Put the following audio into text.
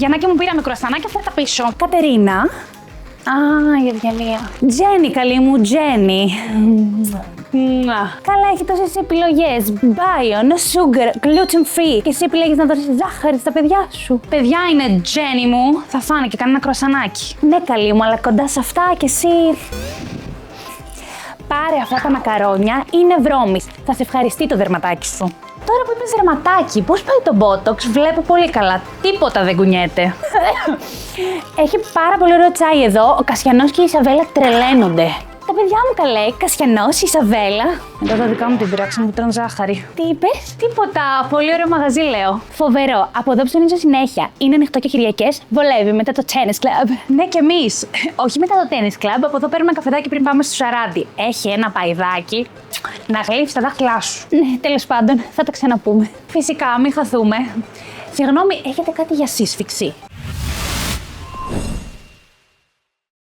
Γιαννάκη μου, πήραμε κουρασανάκια, φέρ' τα πίσω. Κατερίνα. Α, η Ευγενία. Τζένι, καλή μου, Τζένι. Καλά, έχει τόσες επιλογές. Bio, no sugar, gluten free. Και εσύ επιλέγεις να δώσεις ζάχαρη στα παιδιά σου. Παιδιά, είναι Τζένι μου. Θα φάνε και κανένα κουρασανάκι. Ναι, καλή μου, αλλά κοντά σε αυτά κι εσύ. Πάρε αυτά τα μακαρόνια, είναι βρώμης. Θα σε ευχαριστεί το δερματάκι σου. Τώρα που είπες δερματάκι, πώς πάει το Botox? Βλέπω πολύ καλά. Τίποτα δεν κουνιέται. Έχει πάρα πολύ ωραίο τσάι εδώ. Ο Κασιανός και η Ισαβέλα τρελαίνονται. Τα παιδιά μου καλέ, Κασιανός, Ισαβέλα. Εδώ τα δικά μου την πειράξαν που τρώνε ζάχαρη. Τι είπες? Τίποτα. Πολύ ωραίο μαγαζί, λέω. Φοβερό. Από εδώ ψωνίζω συνέχεια. Είναι ανοιχτό και Κυριακές. Βολεύει μετά το tennis club. Ναι, και εμείς. Όχι μετά το tennis club. Από εδώ παίρνουμε καφεδάκι πριν πάμε στο Σαράντι. Έχει ένα παϊδάκι να γλύφεις τα δάχτυλά σου. Ναι, τέλος πάντων, θα τα ξαναπούμε. Φυσικά, μην χαθούμε. Συγγνώμη, έχετε κάτι για σύσφυξη?